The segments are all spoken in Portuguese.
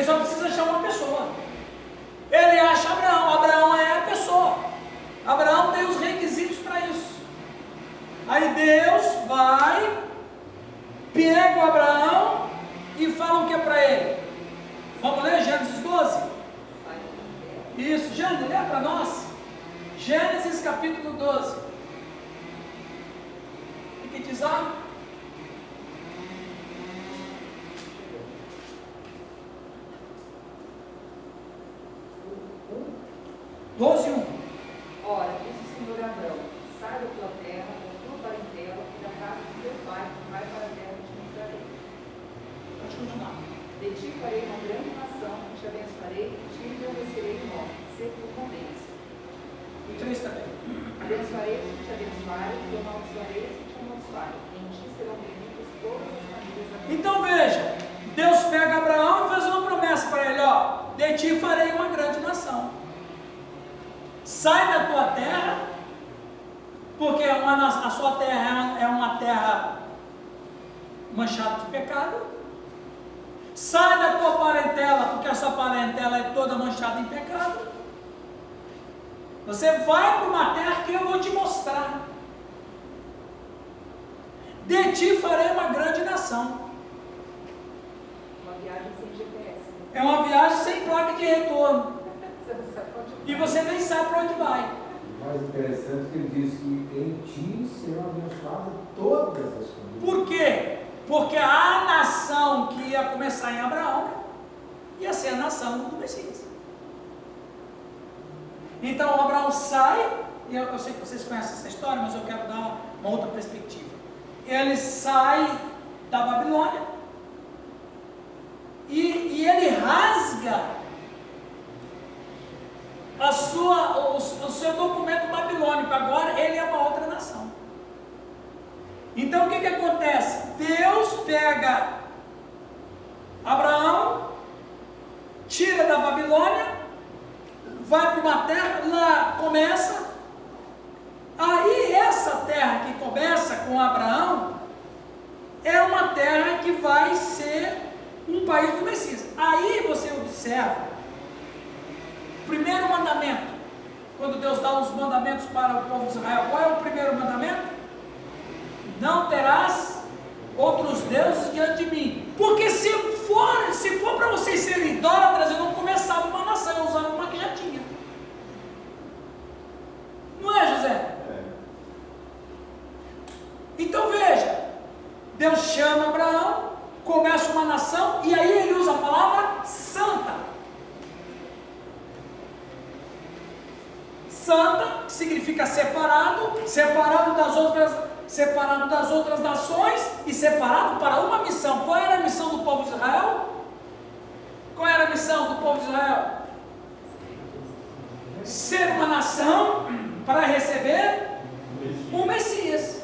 só precisa achar uma pessoa. Ele acha Abraão. Abraão é a pessoa. Abraão tem os requisitos para isso. Aí Deus vai, pega o Abraão e fala o que para ele? Vamos ler Gênesis 12? Isso, Gênesis, lê para nós. Gênesis capítulo 12. O que diz lá? Doze, 1. Ora, disse o Senhor a Abraão: sai da tua terra, da tua parentela e da casa do teu pai, e vai para a terra que te mostrarei. Pode continuar. De ti farei uma grande nação, te abençoarei e te engrandeceirei em nome, se tu convence. O 3 também. Abençoarei os que te abençoarem, e amaldiçoarei os que te amaldiçoarem. Em ti serão benditas todas as famílias da terra. Então veja, Deus pega Abraão e faz uma promessa para ele, ó, de ti farei uma grande nação. Sai da tua terra, porque a sua terra é uma terra manchada de pecado. Sai da tua parentela, porque a sua parentela é toda manchada em pecado. Você vai para uma terra que eu vou te mostrar. De ti farei uma grande nação. Uma viagem sem GPS. É uma viagem sem placa de retorno. Você não sabe onde vai. E você nem sabe para onde vai. O mais interessante é que ele diz que em ti serão abençoadas todas as famílias. Por quê? Porque a nação que ia começar em Abraão ia ser a nação do Messias. Então Abraão sai, e eu sei que vocês conhecem essa história, mas eu quero dar uma outra perspectiva. Ele sai da Babilônia e ele rasga o seu documento babilônico. Agora ele é uma outra nação. Então o que acontece? Deus pega Abraão, tira da Babilônia, vai para uma terra, lá começa. Aí essa terra que começa com Abraão é uma terra que vai ser um país do Messias. Aí você observa o primeiro mandamento, quando Deus dá os mandamentos para o povo de Israel. Qual é o primeiro mandamento? Não terás outros deuses diante de mim. Porque se for para vocês serem idólatras, eu não começava uma nação, eu usava uma que já tinha. Não é, José? Então veja, Deus chama Abraão, começa uma nação, e aí ele usa a palavra santa. Santa significa separado, separado das outras nações e separado para uma missão. Qual era a missão do povo de Israel? Qual era a missão do povo de Israel? Ser uma nação para receber o Messias.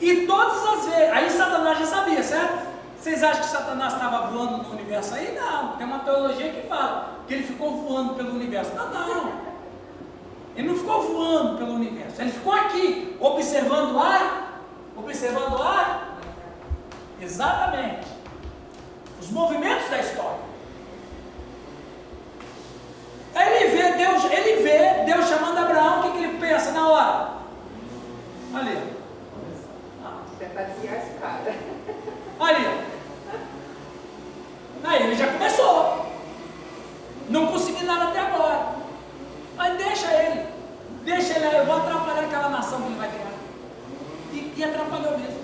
E todas as vezes, aí Satanás já sabia, certo? Vocês acham que Satanás estava voando no universo aí? Não, tem uma teologia que fala que ele ficou voando pelo universo. Não. Ele não ficou voando pelo universo, ele ficou aqui, observando o ar. Observando o ar? Exatamente. Os movimentos da história. Aí ele vê Deus chamando Abraão. O que ele pensa na hora? Ali. Fantasiar esse cara. Ali. Aí ele já começou. Não consegui nada até agora. Mas deixa ele aí, eu vou atrapalhar aquela nação que ele vai criar. E atrapalhou mesmo.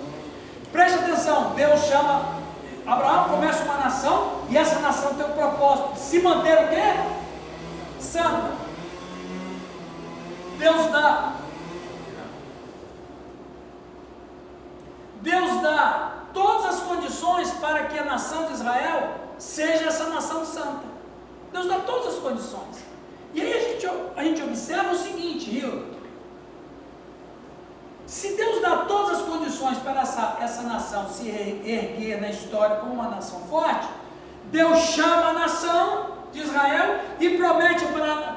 Preste atenção, Deus chama Abraão, começa uma nação, e essa nação tem o propósito de se manter o quê? Santa. Deus dá todas as condições para que a nação de Israel seja essa nação santa. Deus dá todas as condições. E aí a gente observa o seguinte, Rio. Se Deus dá todas as condições para essa nação se erguer na história como uma nação forte, Deus chama a nação de Israel e promete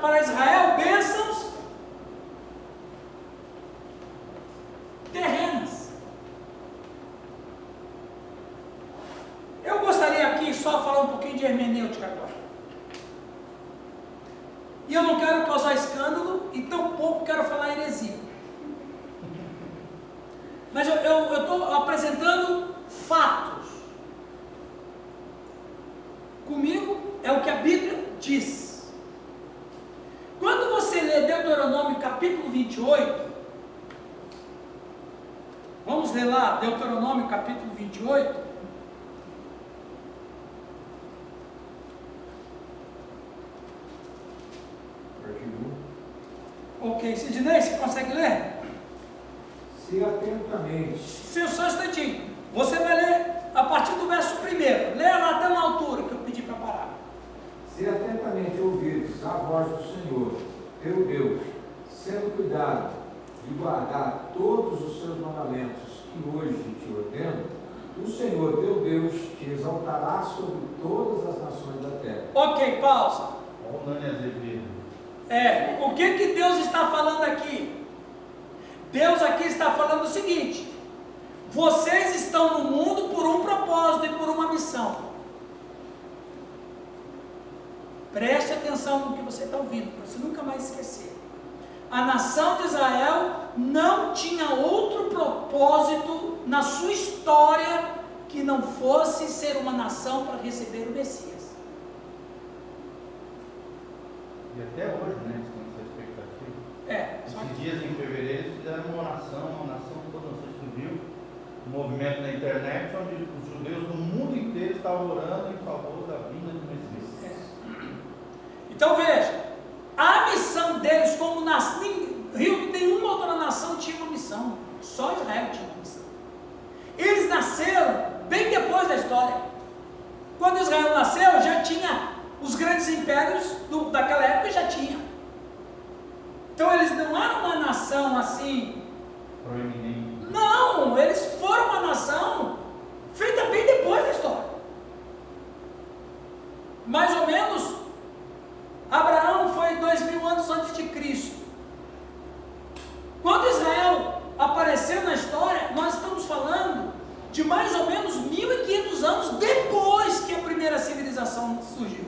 para Israel bênçãos terrenas. Eu gostaria aqui de hermenêutica agora. E eu não quero causar escândalo e tampouco quero falar heresia. Mas eu estou apresentando fatos. Comigo é o que a Bíblia diz. Quando você lê Deuteronômio capítulo 28, vamos ler lá, Deuteronômio capítulo 28. Ok, Sidney, você consegue ler? Se atentamente. Sim, só um instantinho. Você vai ler a partir do verso 1. Leia lá até na altura que eu pedi para parar. Se atentamente ouvires a voz do Senhor, teu Deus, sendo cuidado de guardar todos os seus mandamentos que hoje te ordeno, o Senhor teu Deus te exaltará sobre todas as nações da terra. Ok, pausa. Olha o Nani Azevedo. O que Deus está falando aqui? Deus aqui está falando o seguinte: vocês estão no mundo por um propósito e por uma missão. Preste atenção no que você está ouvindo, para você nunca mais esquecer. A nação de Israel não tinha outro propósito na sua história que não fosse ser uma nação para receber o Messias. E até hoje, né? Eles têm essa expectativa. Esses dias em fevereiro eles fizeram uma oração, toda a nação viu, um movimento na internet onde os judeus do mundo inteiro estavam orando em favor da vinda do Messias. Então veja, a missão deles como nação, nenhuma outra nação tinha uma missão, só Israel tinha uma missão. Eles nasceram bem depois da história. Quando Israel nasceu, já tinha os grandes impérios daquela época, já tinha. Então eles não eram uma nação assim proeminente. Não, eles foram uma nação feita bem depois da história. Mais ou menos, Abraão foi 2000 anos antes de Cristo. Quando Israel apareceu na história, nós estamos falando de mais ou menos 1500 anos depois que a primeira civilização surgiu.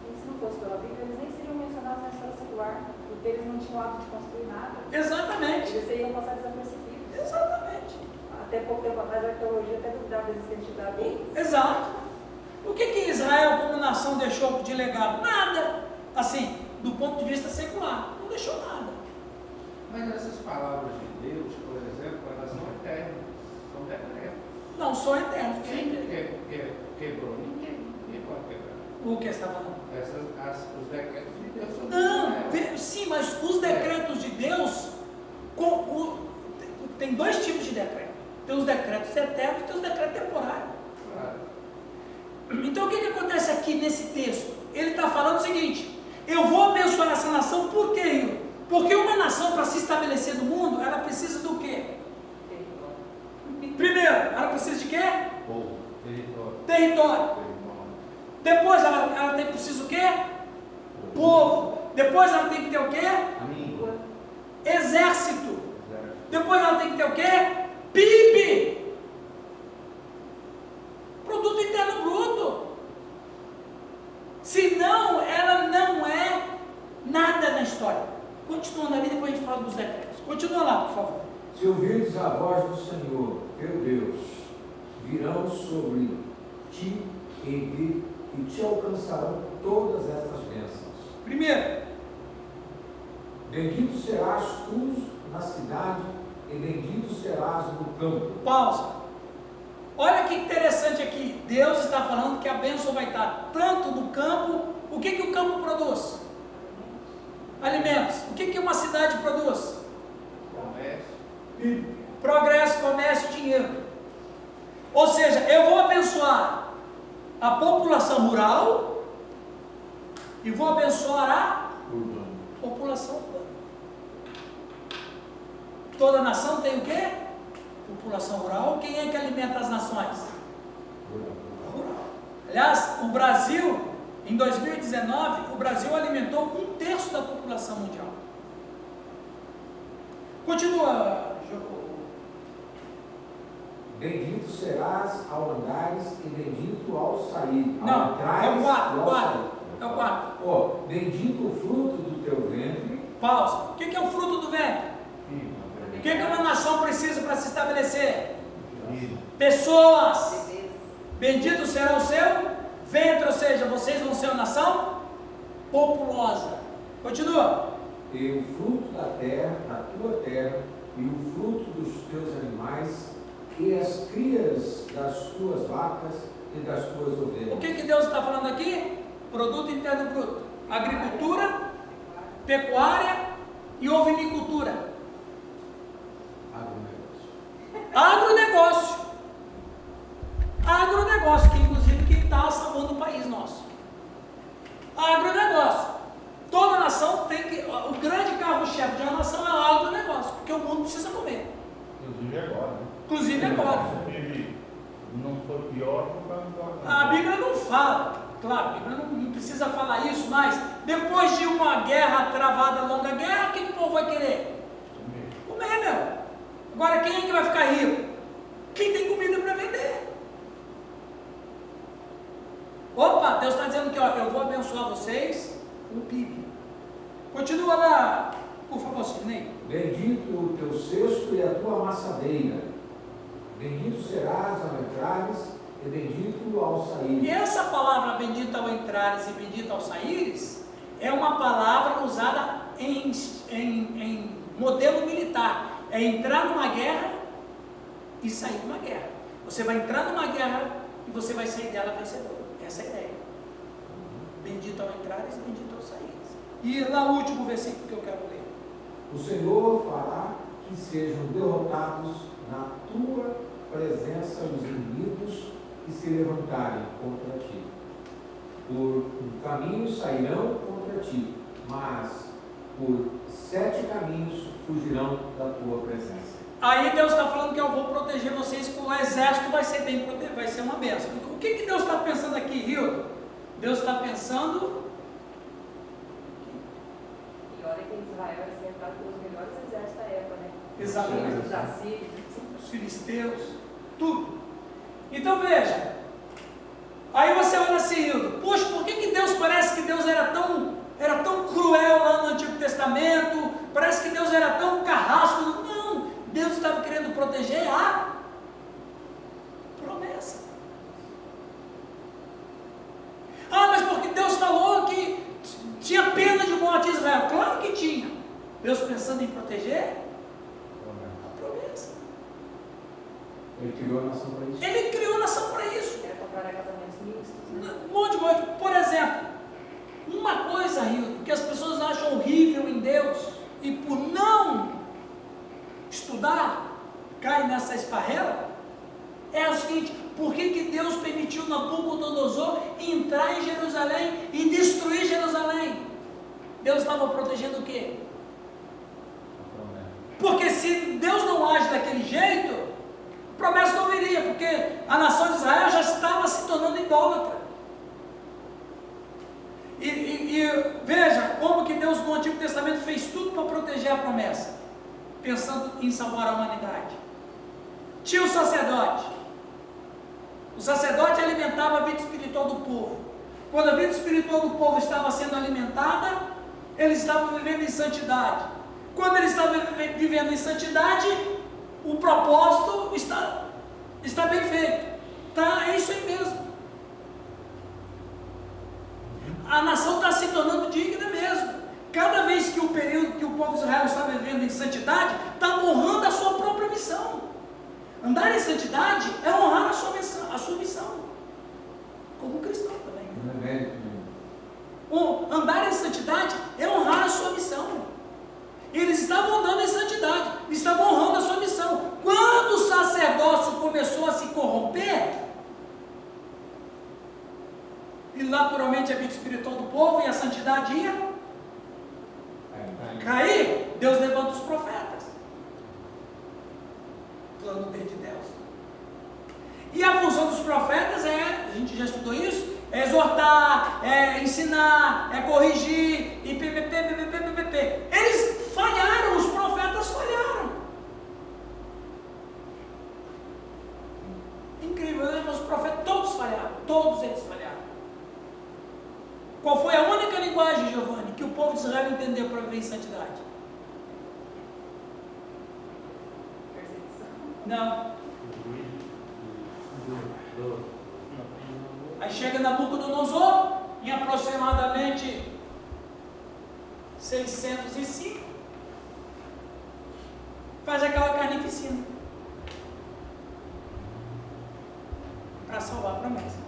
E se não fosse pela Bíblia, eles nem seriam mencionados na história secular, porque eles não tinham hábito de construir nada. Exatamente. Eles seriam passados desapercebidos. Exatamente. Até pouco tempo atrás, a arqueologia até duvidava da existência de Davi. Exato. O que Israel como nação deixou de legado? Nada. Assim, do ponto de vista secular, não deixou nada. Mas essas palavras de Deus, por exemplo, elas são eternas, são decretos. Não são eternos. Quem quebrou? Ninguém pode quebrar. O que você está falando? Os decretos de Deus são Não, sim, mas os decretos de Deus, tem dois tipos de decreto. Tem os decretos eternos e tem os decretos temporários. Claro. Então o que acontece aqui nesse texto? Ele está falando o seguinte: eu vou abençoar essa nação, por quê? Porque uma nação, para se estabelecer no mundo, ela precisa do quê? Primeiro, ela precisa de quê? Povo, território. Território. Depois ela precisa o quê? Povo. Depois ela tem que ter o quê? Língua. Exército. Depois ela tem que ter o quê? PIB. Produto Interno Bruto. Senão, ela não é nada na história. Continuando ali, depois a gente fala dos decretos. Continua lá, por favor. Se ouvires a voz do Senhor, teu Deus, virão sobre ti e te alcançarão todas estas bênçãos. Primeiro, bendito serás tu na cidade e bendito serás no campo. pausa. Olha que interessante aqui. Deus está falando que a bênção vai estar tanto no campo. O que o campo produz? Alimentos. O que uma cidade produz? Comércio. Progresso, comércio, dinheiro. Ou seja, eu vou abençoar a população rural e vou abençoar a população urbana. Toda nação tem o quê? População rural. Quem é que alimenta as nações? Rural. Aliás, o Brasil, em 2019, o Brasil alimentou 1/3 da população mundial. Continua, Jocô. Bendito serás ao andares e bendito ao sair. Não, entrares é o e 4, ao sair. é o 4. Ó, bendito o fruto do teu ventre. Pausa. O que é o fruto do ventre? O que uma nação precisa para se estabelecer? Pessoas. Bendito será o seu ventre, ou seja, vocês vão ser uma nação populosa. Continua. E o fruto da terra, da tua terra, e o fruto dos teus animais, e as crias das tuas vacas e das tuas ovelhas. O que Deus está falando aqui? Produto interno bruto. Agricultura, pecuária e ovinicultura. Agronegócio. Agronegócio, que inclusive que está salvando o país nosso. Agronegócio. Toda nação tem que. O grande carro-chefe de uma nação é o agronegócio, porque o mundo precisa comer. Inclusive agora, né? Inclusive agora. Não foi pior, A Bíblia não fala, claro, a Bíblia não precisa falar isso, mas depois de uma guerra travada, longa guerra, o que o povo vai querer? Comer, meu. Agora quem é que vai ficar rico? Quem tem comida para vender. Opa, Deus está dizendo que ó, eu vou abençoar vocês com o PIB. Continua lá, por favor, Sidney. Bendito o teu cesto e a tua amassadeira. Bendito serás ao entrares e bendito ao saíres. E essa palavra bendito ao entrares e bendito ao saíres é uma palavra usada em modelo militar. É entrar numa guerra e sair de uma guerra. Você vai entrar numa guerra e você vai sair dela vencedor. Essa é a ideia. Bendito ao entrares e bendito ao saíres. E lá o último versículo que eu quero ler. O Senhor fará que sejam derrotados na tua presença os inimigos que se levantarem contra ti. Por um caminho sairão contra ti, mas por 7 caminhos fugirão da tua presença. Aí Deus está falando que eu vou proteger vocês, que o exército vai ser bem protegido, vai ser uma bênção. O que Deus está pensando aqui, Rio? Deus está pensando. E olha que Israel era cercado pelos melhores exércitos da época, né? Exatamente. Os assírios, Os filisteus, tudo. Então veja, aí você olha assim, Hildo, poxa, por que Deus parece que Deus era tão cruel lá no Antigo Testamento, parece que Deus era tão carrasco? Não, Deus estava querendo proteger a promessa. Ah, mas porque Deus falou que tinha pena de morte em Israel? Claro que tinha. Deus pensando em proteger a promessa. Ele criou a nação para isso. Ele criou a nação para isso. era comprar casamentos mistos. Um monte de coisa. Por exemplo, uma coisa, Rio, que as pessoas acham horrível em Deus e por não estudar, cai nessa esparrela, é o seguinte: por que Deus permitiu Nabucodonosor entrar em Jerusalém e destruir Jerusalém? Deus estava protegendo o quê? Porque se Deus não age daquele jeito, a promessa não viria, porque a nação de Israel já estava se tornando idólatra. E veja como que Deus no Antigo Testamento fez tudo para proteger a promessa, pensando em salvar a humanidade. Tinha o sacerdote. O sacerdote alimentava a vida espiritual do povo. Quando a vida espiritual do povo estava sendo alimentada, eles estavam vivendo em santidade. Quando eles estavam vivendo em santidade, o propósito está bem feito. Tá, é isso aí mesmo. A nação está se tornando digna mesmo. Cada vez que o período que o povo de Israel está vivendo em santidade, está honrando a sua própria missão. Andar em santidade é honrar a sua missão. Como cristão também. Não é mérito nenhum. Andar em santidade é honrar a sua missão. Eles estavam andando em santidade, estavam honrando a sua missão. Quando o sacerdócio começou a se corromper, e naturalmente a vida espiritual do povo e a santidade ia cair, Deus levanta os profetas. Plano B de Deus. E a função dos profetas é, a gente já estudou isso, é exortar, é ensinar, é corrigir, e ppp. Eles falharam, os profetas falharam. Não. Aí chega Nabucodonosor, em aproximadamente 605, faz aquela carnificina para salvar a promessa.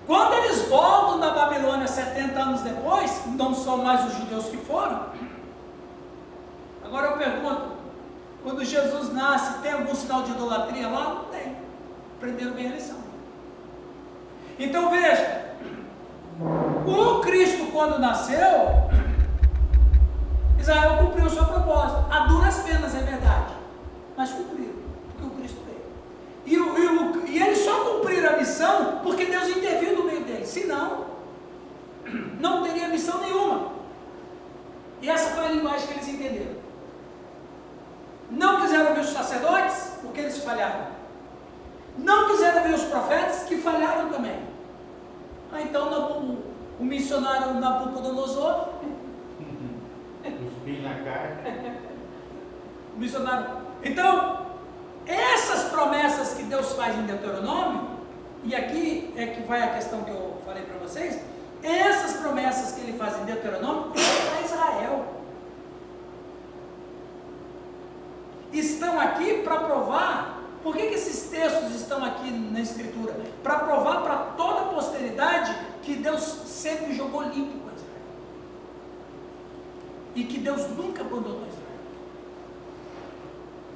Quando eles voltam da Babilônia 70 anos depois, não são mais os judeus que foram. Agora eu pergunto, quando Jesus nasce, tem algum sinal de idolatria lá? Não tem. Aprenderam bem a lição. Então veja, o Cristo quando nasceu, Israel cumpriu o seu propósito, a duras penas, é verdade, mas cumpriram, porque o Cristo veio. E eles só cumpriram a missão porque Deus interviu no meio deles, senão, não teria missão nenhuma. E essa foi a linguagem que eles entenderam. Não quiseram ver os sacerdotes, porque eles falharam. Não quiseram ver os profetas, que falharam também. Então o missionário Nabucodonosor, cuspir na cara. o missionário. Então, essas promessas que Deus faz em Deuteronômio, e aqui é que vai a questão que eu falei para vocês, essas promessas que ele faz em Deuteronômio é para Israel. Estão aqui para provar. Por que esses textos estão aqui na Escritura? Para provar para toda a posteridade que Deus sempre jogou limpo com Israel. E que Deus nunca abandonou Israel.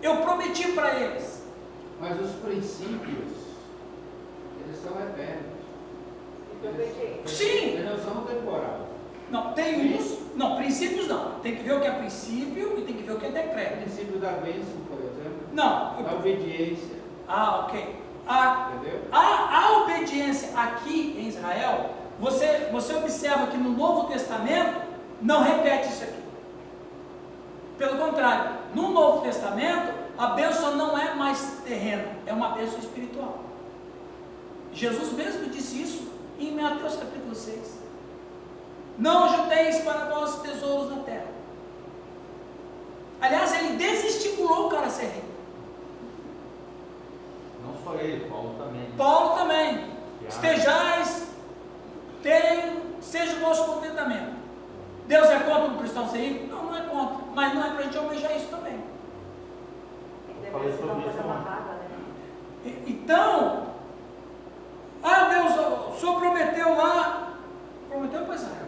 Eu prometi para eles. Mas os princípios, eles são eternos. Sim. Eles não são temporais. Não, tem uns. Não, princípios não. Tem que ver o que é princípio e tem que ver o que é O decreto. princípio da bênção, por exemplo. Não. Da obediência. Ok. Entendeu? A obediência aqui em Israel, você observa que no Novo Testamento não repete isso aqui. Pelo contrário, no Novo Testamento, a bênção não é mais terrena, é uma bênção espiritual. Jesus mesmo disse isso em Mateus capítulo 6. Não ajunteis para vós tesouros na terra. Aliás, ele desestimulou o cara a ser rico. Não só ele, Paulo também. Paulo também. Estejais, seja o vosso contentamento. Deus é contra um cristão ser rico? Não, não é contra. Mas não é para a gente almejar isso também. Falei sobre isso Então, Deus, o Senhor prometeu lá, prometeu para Israel,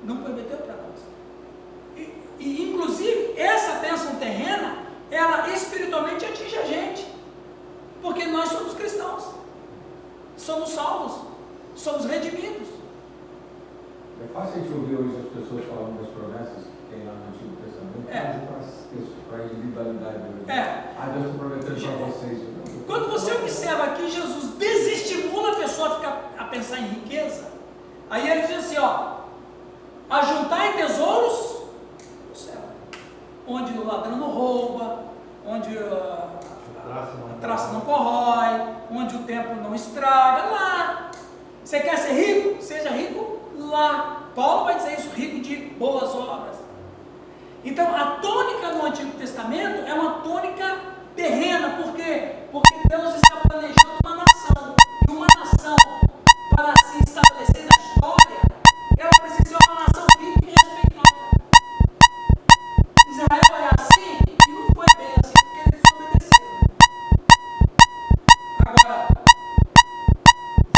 não prometeu para nós. E inclusive, essa bênção terrena, ela espiritualmente atinge a gente, porque nós somos cristãos, somos salvos, somos redimidos. É fácil a gente ouvir hoje as pessoas falando das promessas que tem lá no Antigo Testamento, para a individualidade hoje. Deus está prometendo para vocês. Quando você observa que Jesus desestimula a pessoa a pensar em riqueza, aí ele diz assim, ajuntai tesouros no céu, onde o ladrão não rouba, onde a traça não corrói, onde o templo não estraga, lá. Você quer ser rico? Seja rico lá. Paulo vai dizer isso, rico de boas obras. Então, a tônica no Antigo Testamento é uma tônica terrena. Por quê? Porque Deus está planejando uma nação. E uma nação, para se estabelecer na história, ela precisa ser uma nação rica e respeitada. Israel é assim e não foi bem assim, porque eles desobedeceram. Agora,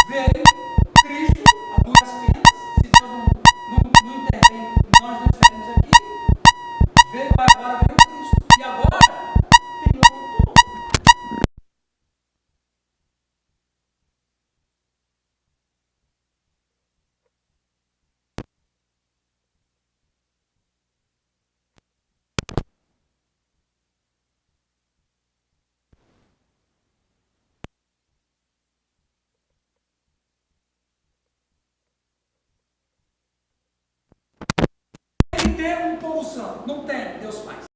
veio Cristo a duras penas. Se Deus não intervém, nós não estaremos aqui. Agora veio Cristo. E agora tem outro povo. Tem que ter um povo santo. Não tem, Deus faz.